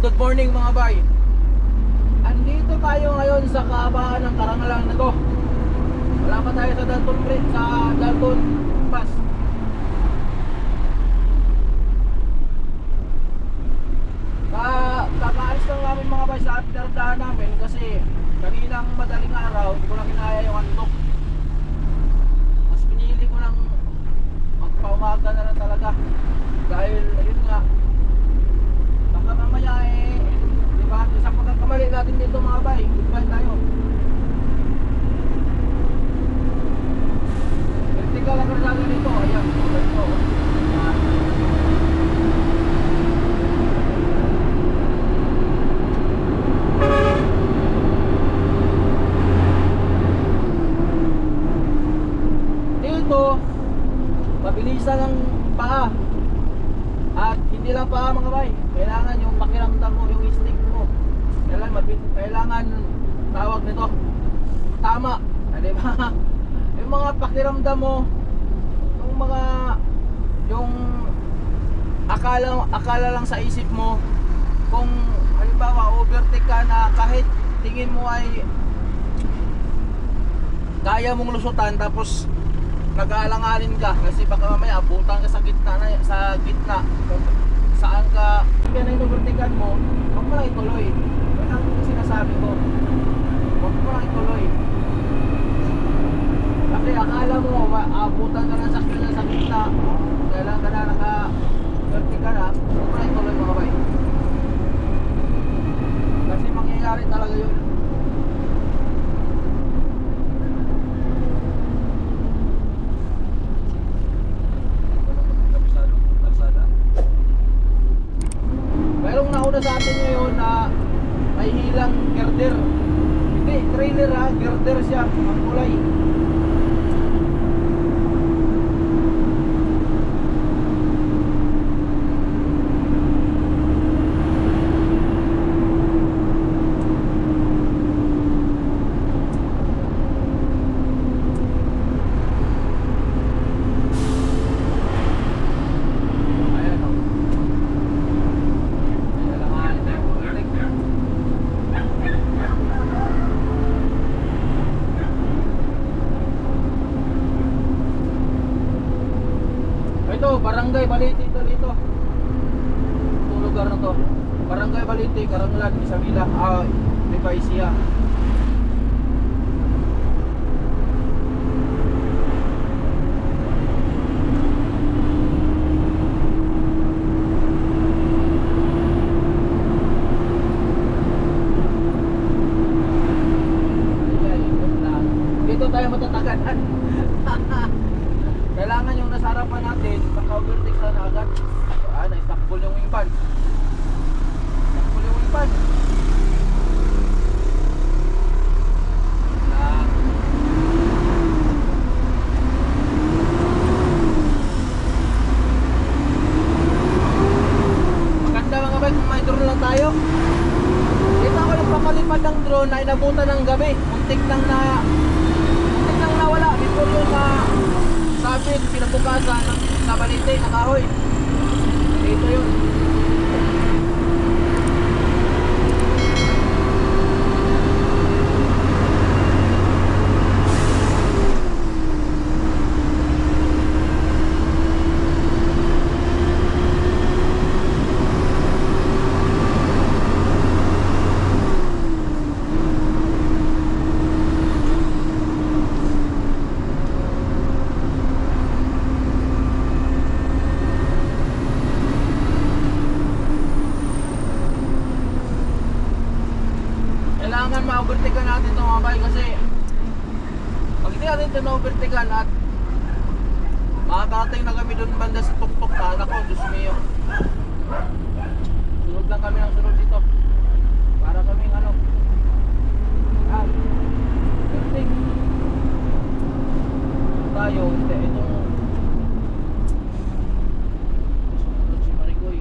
good morning mga bay. Andito tayo ngayon sa kahabaan ng Karangalan na to. Wala pa tayo sa Dalton Pass. Kakaalis lang namin mga bay sa pinardahan namin kasi kaninang madaling araw hindi ko na kinaya yung antok. Mas pinili ko lang magpaumaga na lang talaga dahil ayun nga, baka mamaya diba, sa pagkakamali natin dito mga bay, goodbye tayo. Vertical lang rin natin dito, ayan, ito. Dito, mabilisan ang paa. At hindi lang paa mga bay, kailangan yung pakiramdam mo, yung instinct mo. Kailangan tawag nito tama, di ba? Yung mga pakiramdam mo, yung akala lang sa isip mo, kung halimbawa overtake ka na kahit tingin mo ay kaya mong lusutan tapos nag-aalanganin ka kasi baka mamaya abutan ka sa gitna kung saan ka na inuvertikan mo, huwag mo lang ituloy. Yan ang sinasabi ko, huwag mo lang ituloy kasi akala mo abutan ka na sa gitna, kailangan ka na naka-vertical na, huwag mo lang ituloy mga bay kasi mangyayari talaga yun. Merong nauna sa atin ngayon na may hilang girder. Hindi, trailer ha, girder siya, ang kulay. Barangay Balite ito dito. Itong lugar na to. Barangay Balite, Karangalan, Isabela, Lipaisia. Dito tayo matatagan. Kailangan yung nasa harapan natin naka-overtake na agad. Na-stackball yung wingpan. Stackball yung wingpan. Maganda mga bay kung may drone lang tayo. Dito ako nagpapalipad ng drone na inabutan ng gabi. Muntik nang nawala before yung sabi, pinabukasan sa Balite, sa kahoy. Dito yun. Kailangan ma-overtakean natin ito mga bay kasi pag hindi natin ito na-overtakean at makakarating na kami doon banda sa tuktok na anak ko, Diyos mio, sunod lang kami ng sunod dito para kaming overtake tayo, hindi itong si Marigoy.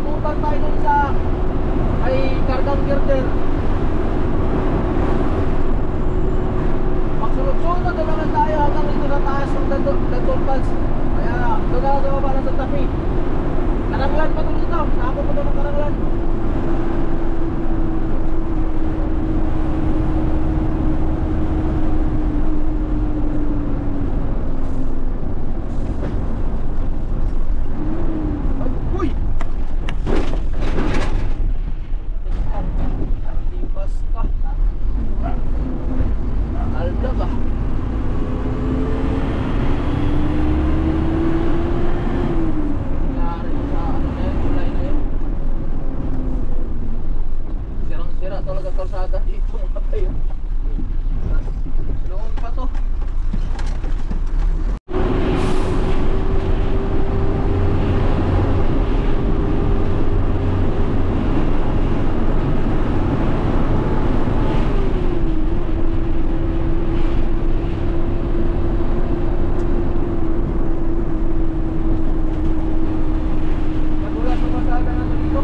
abutan tayo dun sa ay kargang girder. Magsunod-sunod na naman tayo hanggang dito sa taas ng Dandol Falls. Kaya doon na sa baba ng Santa Fe. Karanglan pa doon dito. Sako pa doon ng Karanglan. Kalsada dito mga kayo. Noon pa to. Magulat sa kalsada na dito.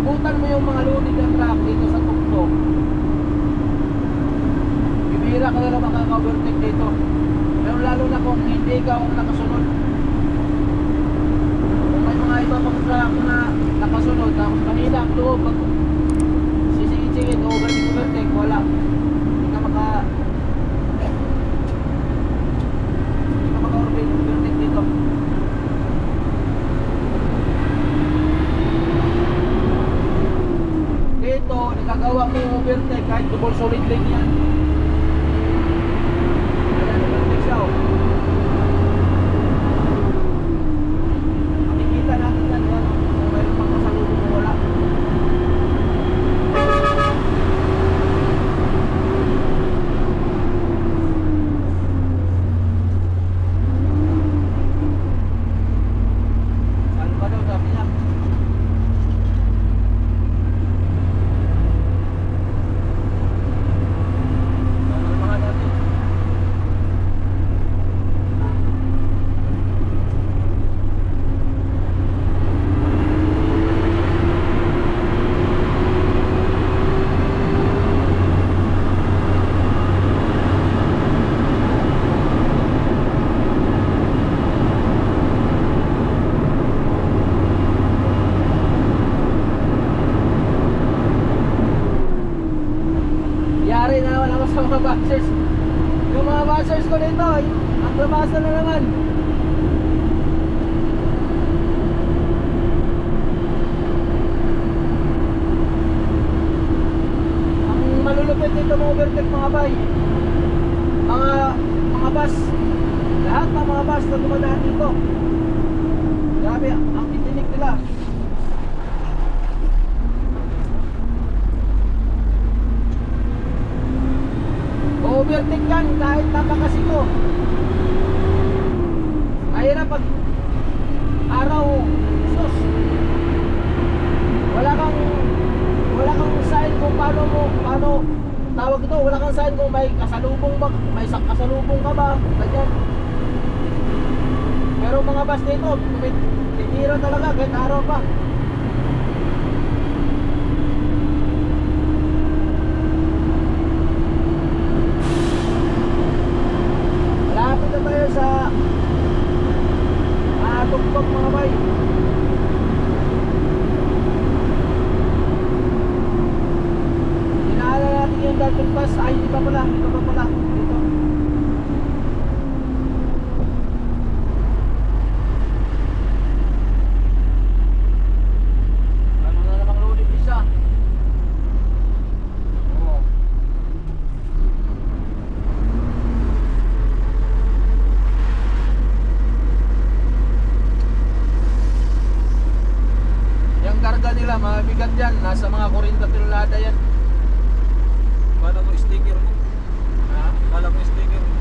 abutan mo yung mga loaded na truck dito sa tuktok, bibihira ka na lang makaka-overtake dito. Pero lalo na kung hindi ka ang nakasunod. Kung may mga iba pang truck na nakasunod, tapos kanina ang loob, pag sisingit-singit, overtake, wala. Hindi ka maka-overtake dito. Dito, nagagawa mo yung overtake kahit double solid lane yan. Ayan, overtake siya, oh. Makikita natin yan, yan. Kung mayroon pang kasalubong mo, wala. Saan ba daw, sabi niya? Yari na naman ako sa mga bashers. Yung mga bashers ko dito, ang labasa na naman. Ang malulupit dito mga overtake mga bay, mga bus, lahat ng mga bus na dumadaan dito, grabe ang titinig nila. Overtake yan kahit napakasiko. Mahirap pag araw, sus, wala kang sign kung paano tawag ito, wala kang sign kung may kasalubong ba, may kasalubong ka ba, ganyan. Pero mga bus dito, titira talaga kahit araw pa. Malapit na tayo sa tuktok mga bay. Inaala natin yung Dalton Pass. Ay, hindi pa pala dito. Ano na namang loaded isa? Oo. Yung karga nila, mabigat yan. Nasa mga 40 tonelada yan. Kala mo sticker mo? Ha? Kala mo sticker mo?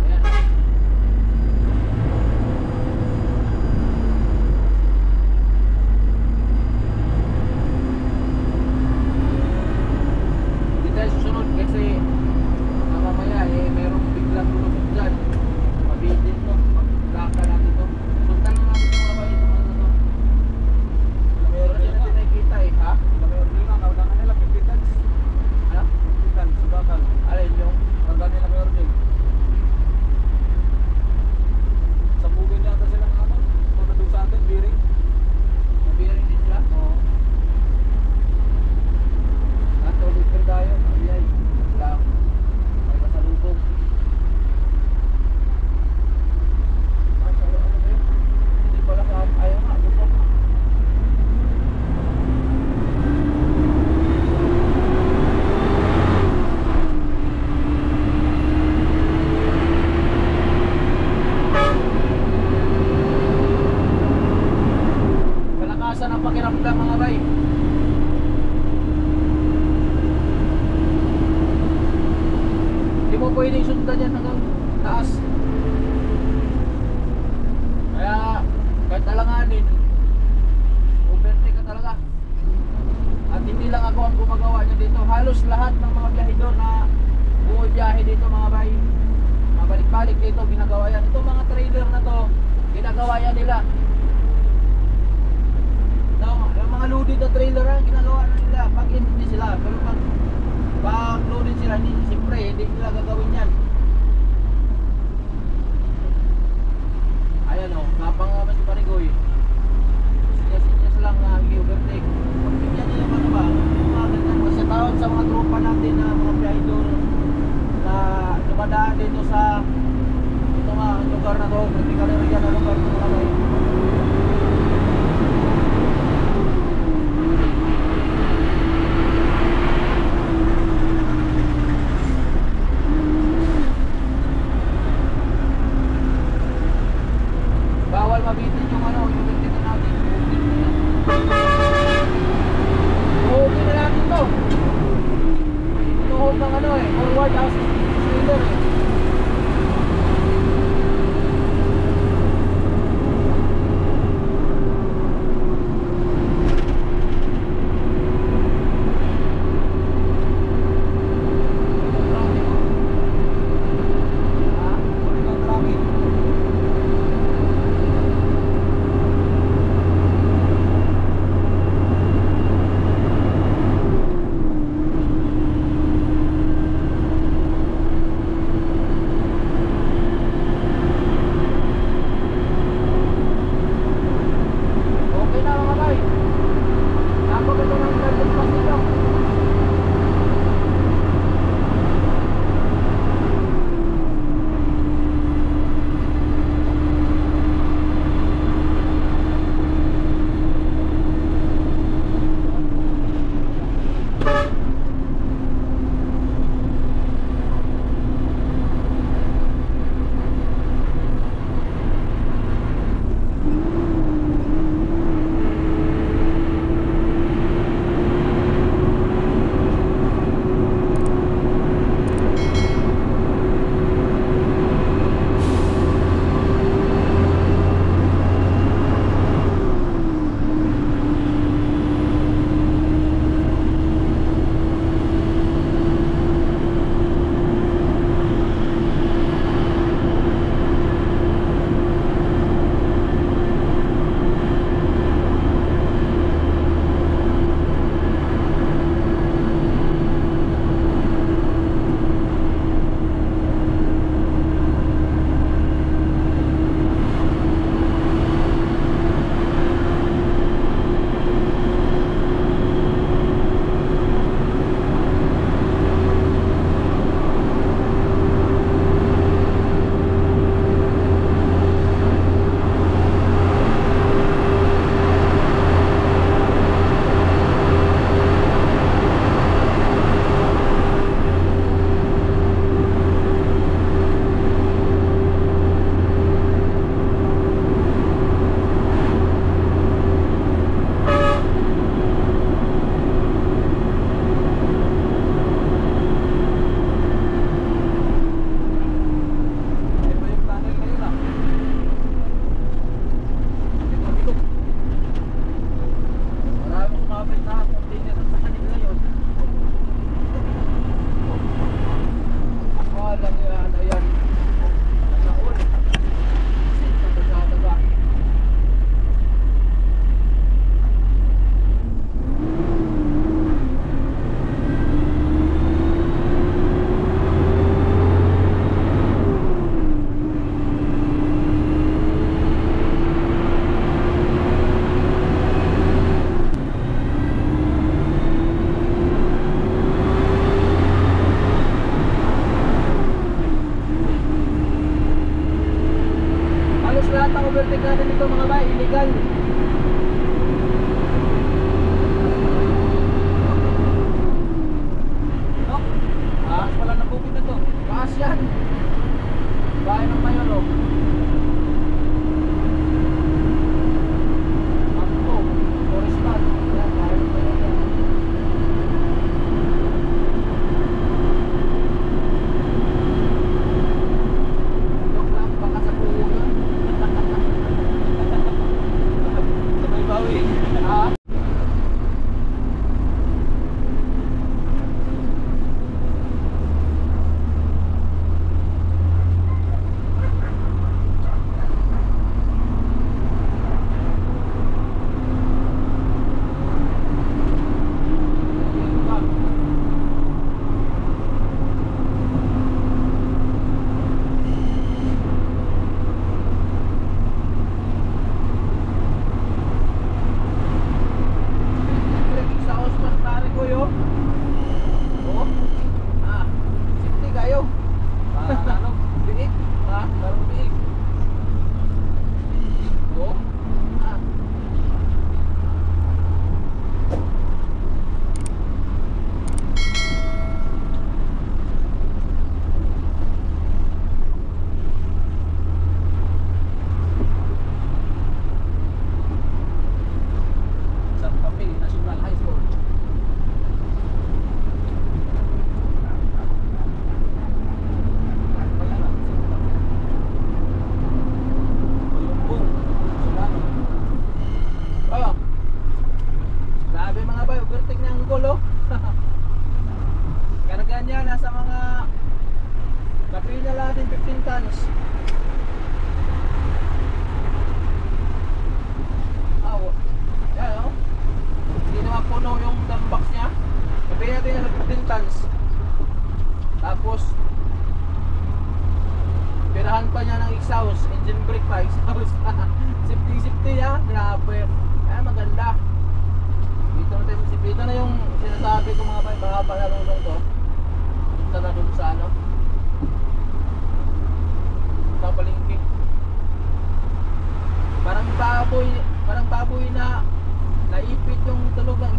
Ayan. Hindi tayo susunod kasi mamaya merong biglang lulusot dyan. Mabitin to, maglaka natin to. Sundan na natin yung mga bayi ito. Pero hindi natin nakikita ha? Mayor nila, kaulangan nila, 50 tons. Ano? 50 tons, subakal. Alin yung? Kaulangan nila mayor din. Sa bugin yata sila ng ano, punta doon sa atin, bearing. Mabiring din sila? Oo. Tuloy pa tayo. Ayay. Lang. May kasalubong. Ano ba yun? Hindi pala ka. Ayaw nga. Lupok. Kalakasan ang pakiramdam mga bay. Hindi mo pwedeng sundan yan hanggang taas. Kaya kahit alanganin, overtake ka talaga. At hindi lang ako ang gumagawa niya dito. Halos lahat ng mga biyahedor na bumibiyahe dito mga bay, mabalik-balik dito ginagawa yan. Itong mga trailer na to, ginagawa yan nila. trailer ang ginagawa na nila pag hindi sila. Pero pag loaded sila, hindi, siyempre, hindi nila gagawin yan. Ayan o, kapang naman si Parigoy. Sinyas lang i-overtake. Pag bigyan niya yung ano ba, mga ganyan. Kasi tawag sa mga tropa natin na mga piyahidor na dumadaan dito sa ito nga lugar na to, critical area na lugar na mga guys. Bawal mabitin yung ano, yung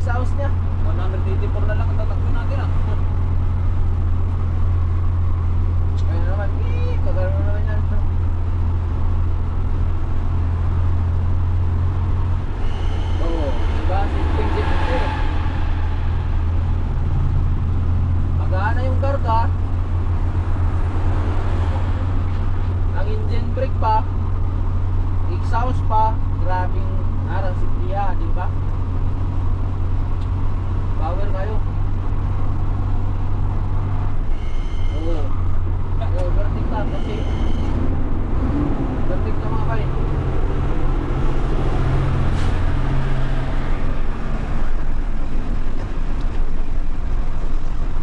exhaust niya. 184 na lang ang tatakbo natin ah. Ayun naman, kagano naman yan. Oo, diba? Simpleng. Magana yung karga. Ang engine brake pa, exhaust pa, grabing arang simpliha, di ba? Power kayo. Oo. Oo, vertic na kasi. Vertic na mga bay.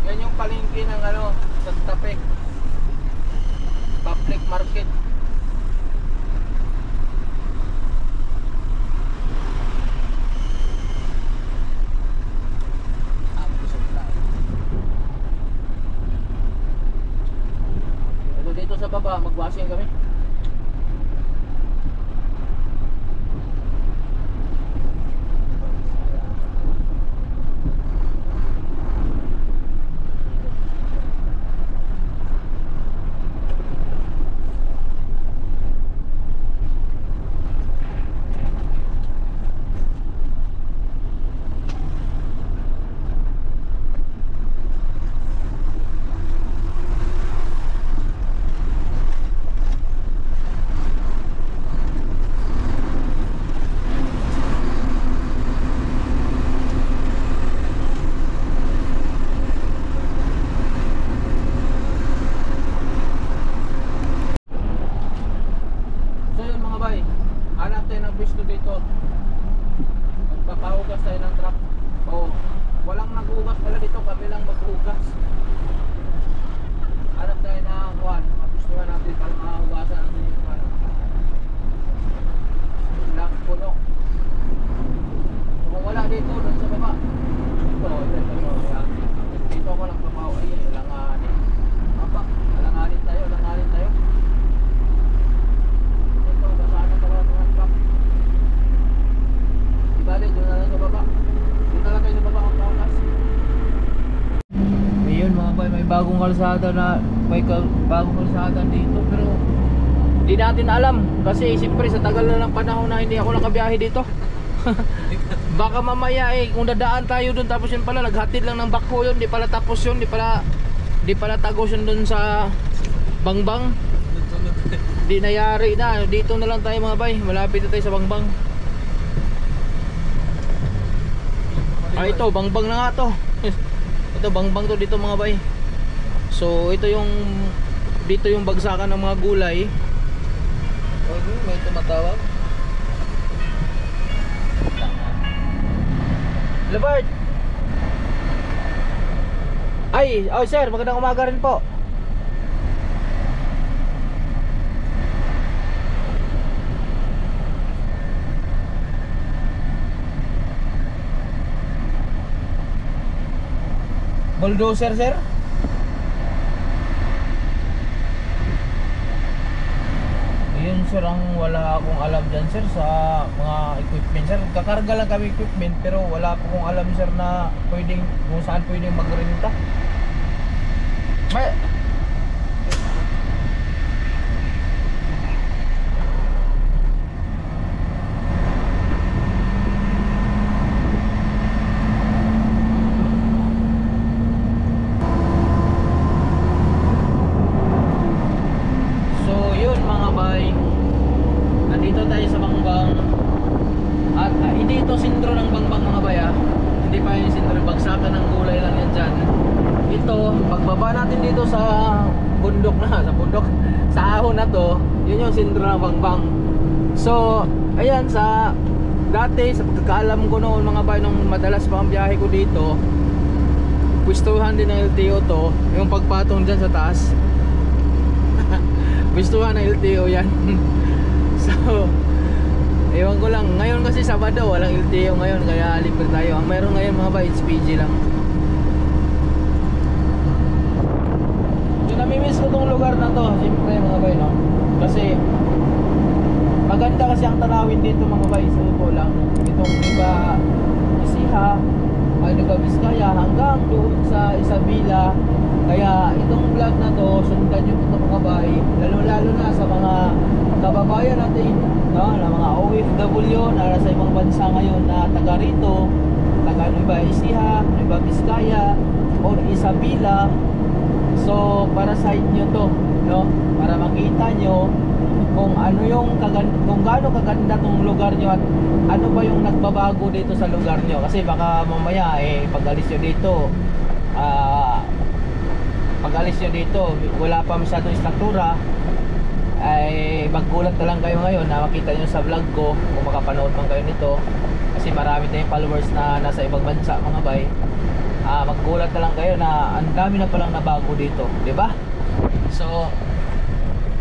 Yan yung palengke ng ano, Santa Fe. Public market. Ito dito sa baba, magwashing kami. So yun mga bay, hanap tayo ng pwesto dito. Magpapahugas tayo ng truck. Oo, walang naghugas pala dito, kami lang maghugas. Hanap tayo ng kuhan, magustuhan natin para mahugasan natin yung kuhan. Lang puno. So, kung wala dito, doon sa baba. Ito. Yan. Dito ako lang papaw. Ay, langanin. Apa, langanin tayo. Ito, basaan ang parang ng truck. Ibalik, doon na lang sa baba. Dito lang kayo sa baba ang pahugas. Ayun mga bay, may bagong kalsada dito, pero hindi natin alam kasi siyempre sa tagal na ng panahon na hindi ako nakabiyahe dito. Baka mamaya kung dadaan tayo doon tapos yun pala naghatid lang ng bakho yun, di pala tapos yun, di pala tagos yun doon sa Bangbang. Di nayari na, dito na lang tayo mga bay, malapit na tayo sa Bangbang. Ito, Bangbang na nga to. Ito, Bangbang to dito mga bay. So, dito yung bagsakan ng mga gulay. Okay, may tumatawag. Labart! Ay, oh sir, magandang umaga rin po. Bulldozer sir? Yun sir, ang wala akong alam dyan sir sa mga equipment sir. Kakarga lang kami equipment pero wala akong alam sir na pwedeng, kung saan pwedeng magrenta. May nandito tayo sa Bangbang at hindi ito sentro ng Bangbang mga baya, hindi pa yung sentro, bagsakan ng gulay lang yan dyan. Ito, pagbaba natin dito sa bundok sa ahon na to, yun yung sentro ng Bangbang. So ayan, sa dati sa pagkakaalam ko noon mga baya, nung madalas pa ang biyahe ko dito, pwestuhan din ng LTO to, yung pagpatong dyan sa taas. Pwestuhan ng LTO yan. So, ewan ko lang. Ngayon kasi Sabado, walang LTO ngayon, kaya libre tayo. Ang meron ngayon mga ba, it's PG lang. So, namimiss ko tong lugar na to. Siyempre mga bay, no? Kasi maganda kasi ang tanawin dito mga bay. So, ito lang. Itong iba, Isiha, Nueva Vizcaya hanggang doon sa Isabela. Kaya itong vlog na to, sundan nyo ito mga bay, lalo na sa mga kababayan natin, no, na mga OFW na nasa ibang bansa ngayon na taga rito, taga Nueva Ecija, Nueva Vizcaya or Isabela. So para sa inyo to, no, para makita nyo kung ano yung kung gaano kaganda tong lugar nyo at ano ba yung nagbabago dito sa lugar nyo. Kasi baka mamaya pag alis nyo dito, wala pa masyadong struktura, ay maggulat na lang kayo ngayon na makita nyo sa vlog ko kung makapanood man kayo nito. Kasi marami tayong followers na nasa ibang bansa mga bay. Maggulat na lang kayo na ang dami na palang nabago dito, di ba? So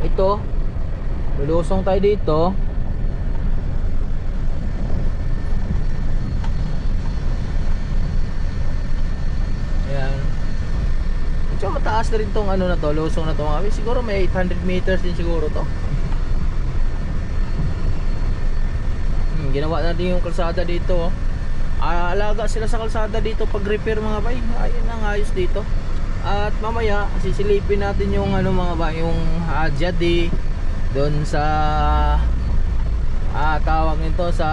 ito, lulusong tayo dito. Ayan. Medyo mataas na rin tong ano na to, lusong na to mga bay. Siguro may 800 meters din siguro to. Ginawa natin yung kalsada dito. Alaga sila sa kalsada dito pag repair mga bay. Ayun ang ayos dito. At mamaya sisilipin natin yung ano mga bay, yung Jadi doon sa tawag nito sa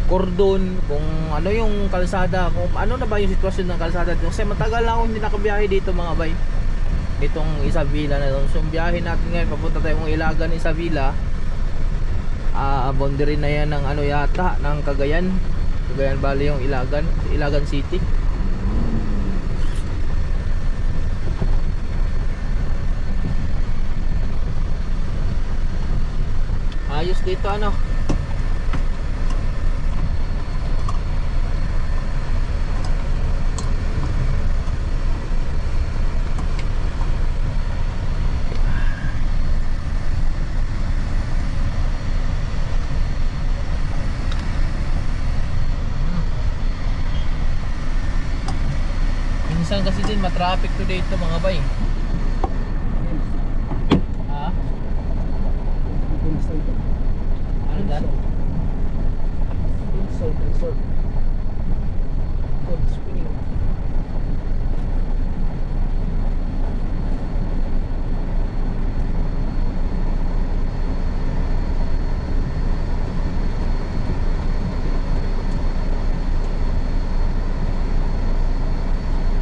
cordon, kung ano yung kalsada, kung ano na ba yung sitwasyon ng kalsada dito. Kasi matagal na akong hindi nakabiyahe dito mga bay, ditong Isabela na doon. So biyahe natin ngayon, papunta tayong Ilagan, Isabela. Boundary na yan ng ano yata, ng Cagayan Valley, yung Ilagan City. Ayos dito ano. Minsan kasi din matraffic to dito mga bay. Ano dan? Inside resort. Cold spring.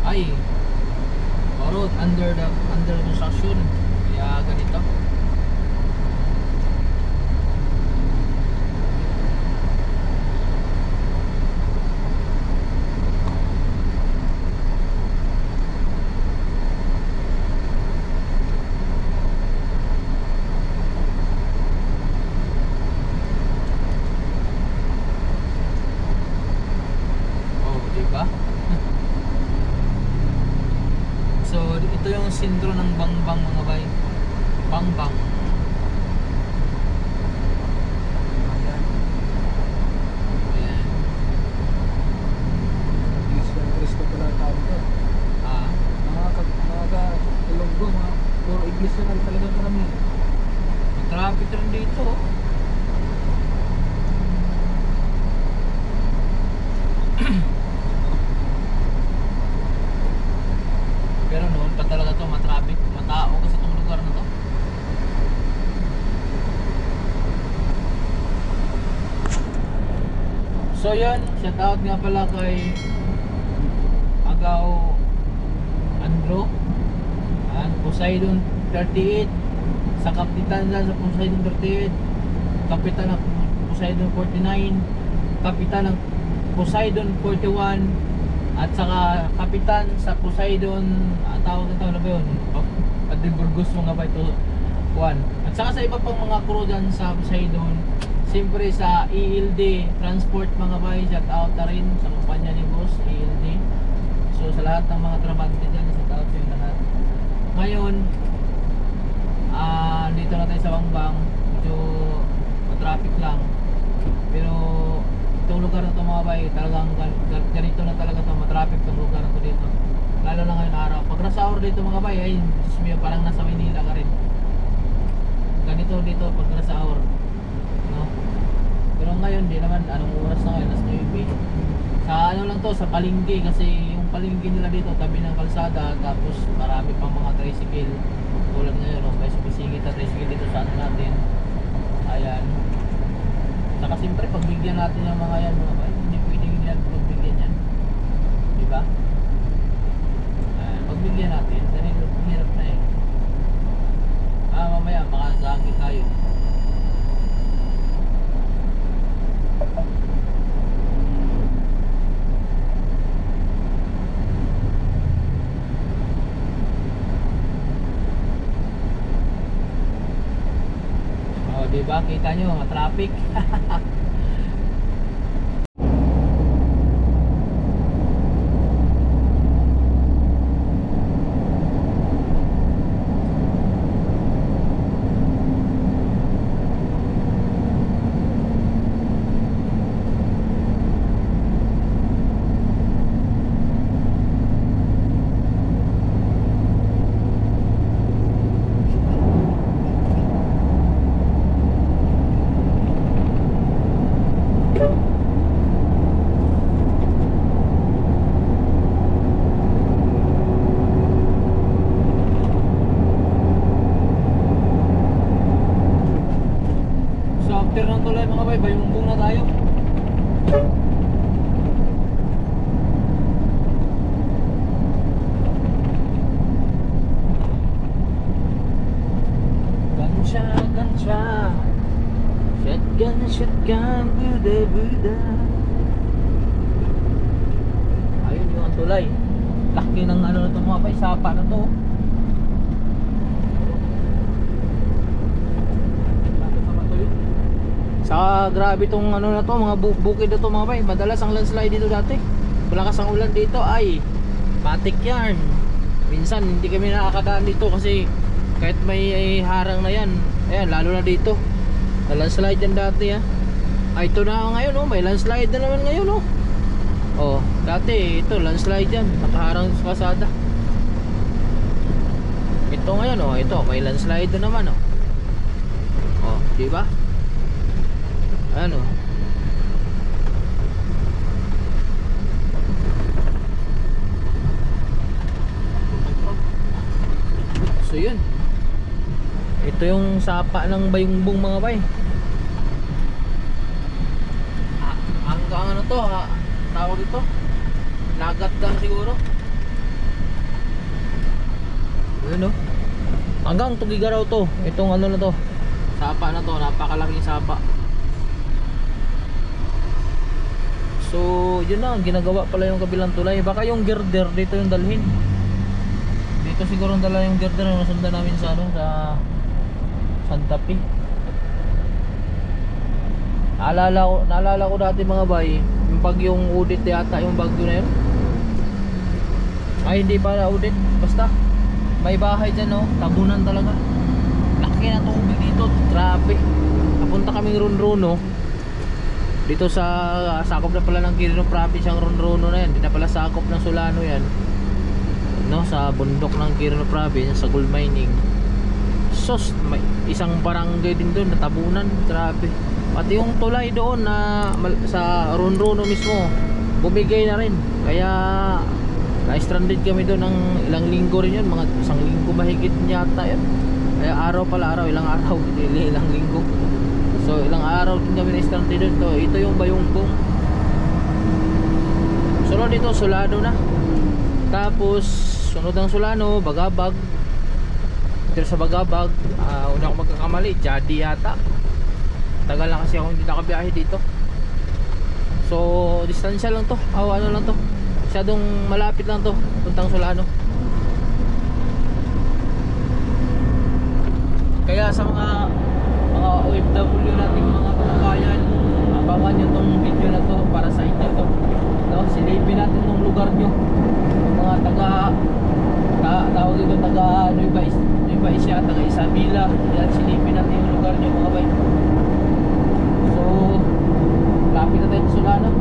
Ay, parang under construction. Kaya ganito. So ito yung sentro ng Bangbang mga bay. Bangbang. Ayan. Ayan. Cristo pala tawag ko. Mga Ilonggo, mga puro iglesia na talaga kami. May traffic rin dito. Pero noon pa talaga to matraffic, matao kasi itong lugar na to. So yun, shout out nga pala kay Agaw Andro and Poseidon 38, sa kapitan na sa Poseidon 38, kapitan ng Poseidon 49, kapitan ng Poseidon 41, at saka kapitan sa Poseidon, tawag na ba yun? Padre Burgos mga ba ito? Juan. At saka sa iba pang mga crew dyan sa Poseidon. Siyempre sa ELD Transport mga bay, shout out na rin sa kumpanya ni Boss ELD. So sa lahat ng mga trabante dyan, shout out sa yung lahat. Ngayon, dito na tayo sa Bangbang. Medyo traffic lang. Pero itong lugar na ito mga bay, talagang ganito na talaga ito, matraffic itong lugar na ito dito. Lalo na ngayon araw. Pag rush hour dito mga bay, ay Diyos mio, parang nasa Manila ka rin. Ganito dito pag rush hour, no? Pero ngayon di naman, anong oras na ngayon? Alas 9. Sa ano lang to, sa palengke kasi yung palengke nila dito tabi ng kalsada tapos marami pang mga tricycle. Tulad ngayon, no, may sumisingit na tricycle dito sa ano natin. Ayan. Saka siyempre pagbigyan natin yung mga yan mga bay, hindi pwedeng hindi natin pagbigyan yan. Diba? Ayan, pagbigyan natin, dahil hirap na eh. Mamaya makasakit tayo. Diba? Kita nyo mga traffic. After ng tulay mga bay, bayumbong na tayo. Gansha, gansha, shotgun, shotgun, buda, buda. Ayun yung ang tulay. Laki ng ano na ito mga bay, sapa na to. Saka grabe tong ano na to, mga bukid na to mga bay. Madalas ang landslide dito dati. Malakas ang ulan dito ay matik yan. Minsan hindi kami nakakadaan dito kasi kahit may harang na yan. Ayan, lalo na dito. Landslide yan dati ha. Ay ito na ngayon oh, may landslide na naman ngayon oh. Oh, dati ito landslide yan, nakaharang sa kalsada. Ito ngayon oh, ito may landslide na naman oh. Oh, di ba? Ano? So yun. Ito yung sapa ng bayumbong mga bay. Hanggang ano to ha? Tawag ito? Lagat lang siguro. Yun o. Hanggang Tugigaraw to. Itong ano na to. Sapa na to. Napakalaking sapa. So yun na, ginagawa pala yung kabilang tulay. Baka yung girder dito yung dalhin. Dito siguro dala yung girder na nasundan namin sa ano, sa Santa Fe. Naalala ko dati mga bay, yung bagyong Udit yata yung bagyo na yun. Ay hindi para Udit, basta may bahay dyan no, tabunan talaga. Laki na tubig dito, grabe. Napunta kaming Ronrono dito sa sakop na pala ng Quirino Province ang Ronrono na yan. Hindi na pala sakop ng Solano yan no, sa bundok ng Quirino Province sa gold mining. Sos, may isang barangay din doon natabunan, grabe. Pati yung tulay doon na sa Ronrono mismo bumigay na rin, kaya na-stranded kami doon ng ilang linggo rin yun, mga isang linggo mahigit yata yun. Kaya araw pala araw, ilang araw, ilang linggo. So ilang araw din kami na-stranded doon. So, ito yung bayumbong. Sunod dito Solano na. Tapos sunod ng Solano, Bagabag. Dito sa Bagabag, una ko magkakamali, Jadi yata. Tagal lang kasi ako hindi nakabiyahe dito. So distansya lang to, ano lang to, masyadong malapit lang to, puntang Solano. Kaya sa mga OFW nating mga kababayan, abangan nyo tong video na to para sa inyo to no? Silipin natin tong lugar nyo, mga tawag dito, taga Nueva Ecija, taga Isabela. Yan, silipin natin yung lugar nyo mga bay. So lapit na tayo sa Solano.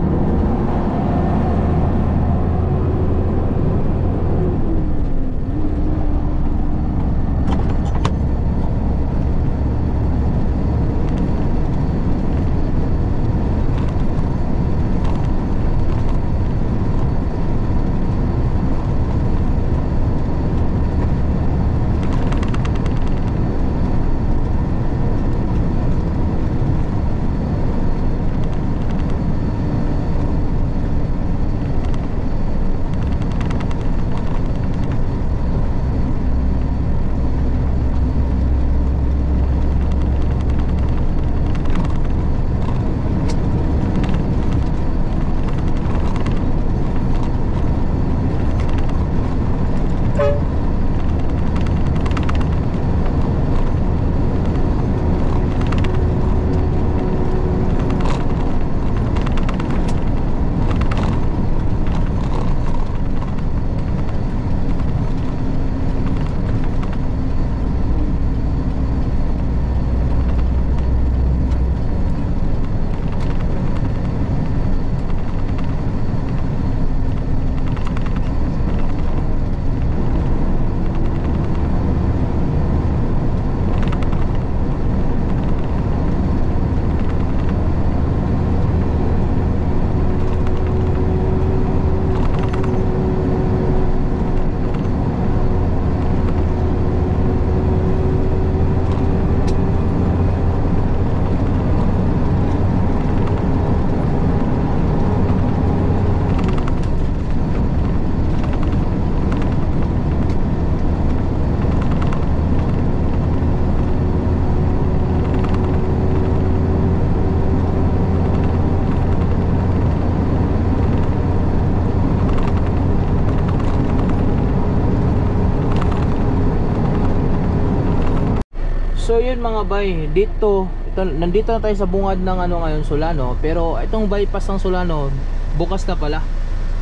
So yun mga bay, nandito na tayo sa bungad ng ano ngayon, Solano. Pero itong bypass ng Solano, bukas na pala.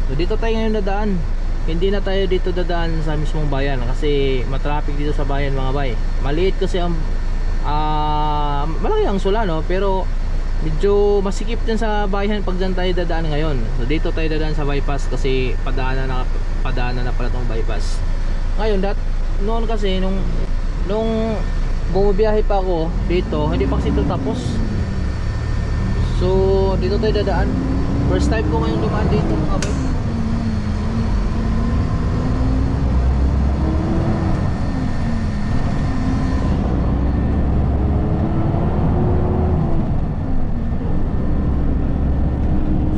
So dito tayo ngayon dadaan. Hindi na tayo dito dadaan sa mismong bayan kasi matraffic dito sa bayan mga bay. Maliit kasi ang malaki ang Solano, pero medyo masikip din sa bayan pag dyan tayo dadaan ngayon. So dito tayo dadaan sa bypass kasi padaanan na pala itong bypass. Ngayon noon kasi nung bumibiyahe pa ako dito, hindi pa kasi ito tapos. So dito tayo dadaan. First time ko ngayon dumaan dito mga bay.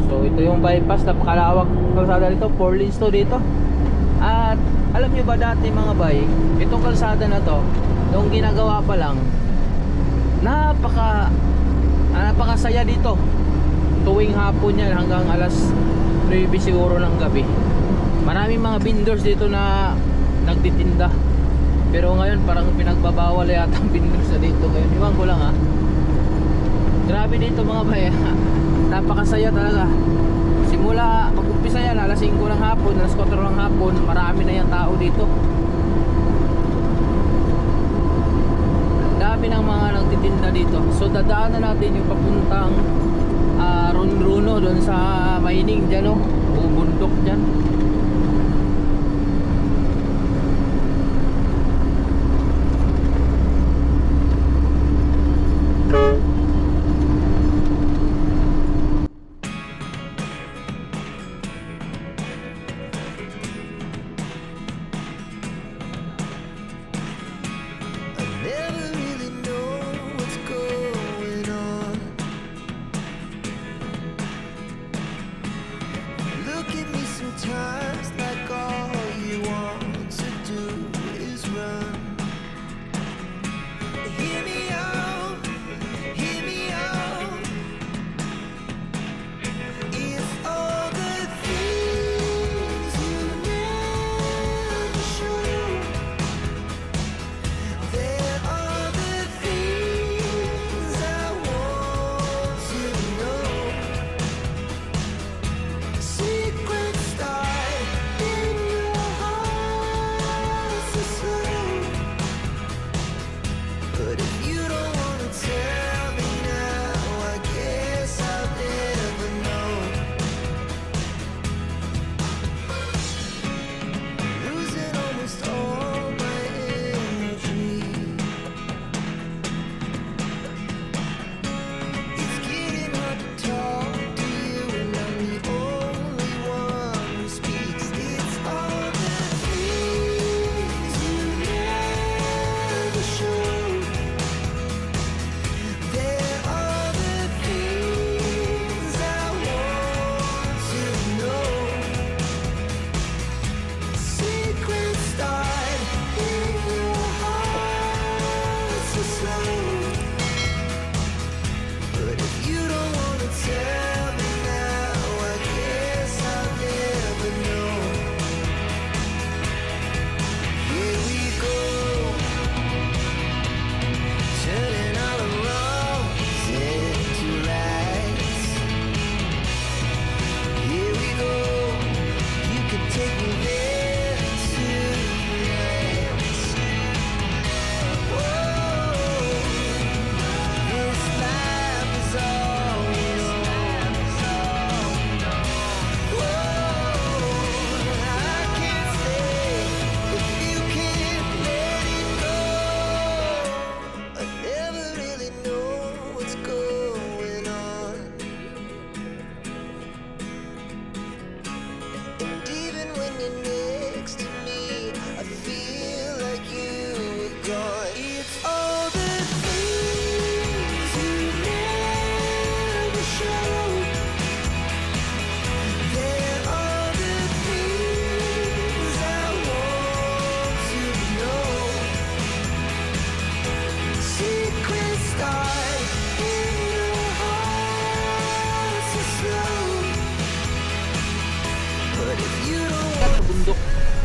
So ito yung bypass, napakalawak kalsada dito, 4 lanes to dito. At alam nyo ba dati mga bay, itong kalsada na to nung ginagawa pa lang, napakasaya dito tuwing hapon yan hanggang alas 9 siguro ng gabi. Maraming mga vendors dito na nagtitinda, pero ngayon parang pinagbabawal yata ang vendors na dito ngayon. Iwan ko lang ha. Grabe dito mga bay, napakasaya talaga. Simula mag-umpisa yan alas 5 ng hapon, alas 4 ng hapon, marami na yung tao dito. Dami ng mga nagtitinda dito. So dadaanan natin yung papuntang Runruno doon sa mining dyan, o bundok dyan.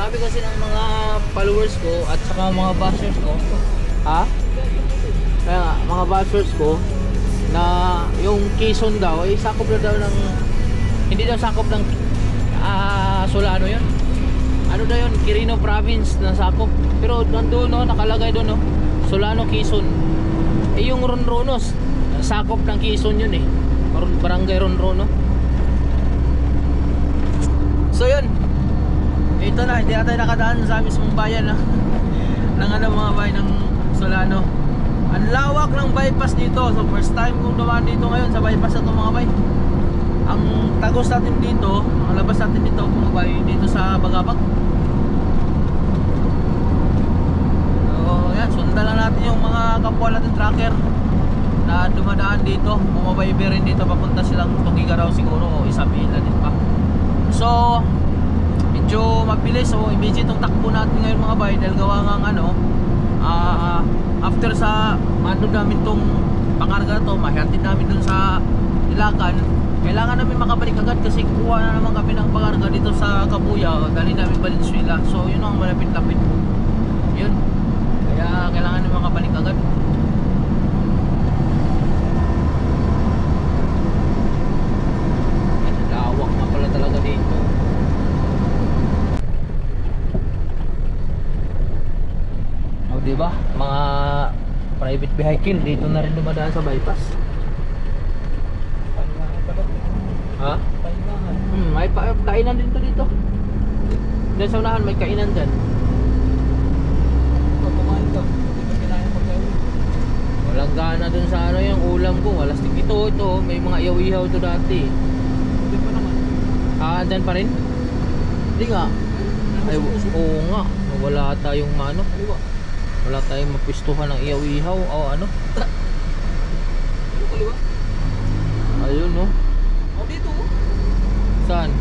Sabi kasi ng mga followers ko at saka mga bashers ko, ha? Kaya nga, mga bashers ko, na yung Quezon daw, ay sakop na daw ng, hindi daw sakop ng Solano yun. Ano daw yun, Quirino Province na sakop. Pero nandun, no, nakalagay doon, no, Solano, Quezon. Eh yung Ronronos, sakop ng Quezon yun eh. Barangay Ronrono. So yun, ito na, hindi na tayo nakadaan sa mismong bayan, ng ano, mga bayan ng Solano. Ang lawak ng bypass dito. So first time kong dumaan dito ngayon sa bypass na ito, mga bay. Ang tagos natin dito, ang labas natin dito, mga bay, dito sa Bagabag. So yan, sundan lang natin yung mga kapwa natin tracker na dumadaan dito. Bumabaybe rin dito, papunta silang Tugigaraw siguro o Isabela din pa. So medyo mabilis. So imagine itong takbo natin ngayon, mga bay, dahil gawa ng ano, after sa ano namin tong pangarga na to, mahihatid namin dun sa Ilacan, kailangan namin makabalik agad kasi kuha na naman kami ng pangarga dito sa Kabuya, dali namin Valenzuela. So yun ang malapit-lapit yun, kaya kailangan namin makabalik agad. Lawak na pala talaga dito. Diba? Mga private vehicle dito na rin dumadaan sa bypass. Ha? May kainan din to dito. Diyan sa unahan may kainan dyan. Walang gana dun sa ano yung ulam ko. Walastik ito. May mga iyaw-iyaw to dati. Dyan pa rin? Hindi nga. Ay, oo nga. Wala tayong ano. Wala tayong mapistuhan ng iyaw-ihaw o ano. Ayun, no. Dito. Saan?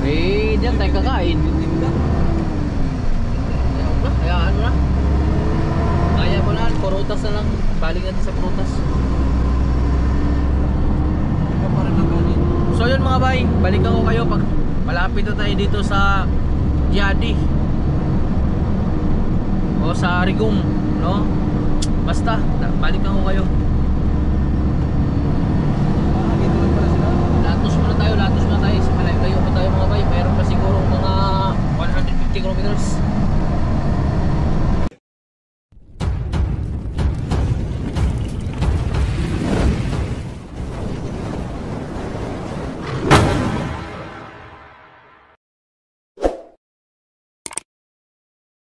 Eh, diyan tayo kakain. Hayaan mo na. Kaya mo na, prutas na lang. Balik natin sa prutas. So yun, mga bay, balikan ko kayo pag malapit na tayo dito sa Giadi o sa Rigum, no? Basta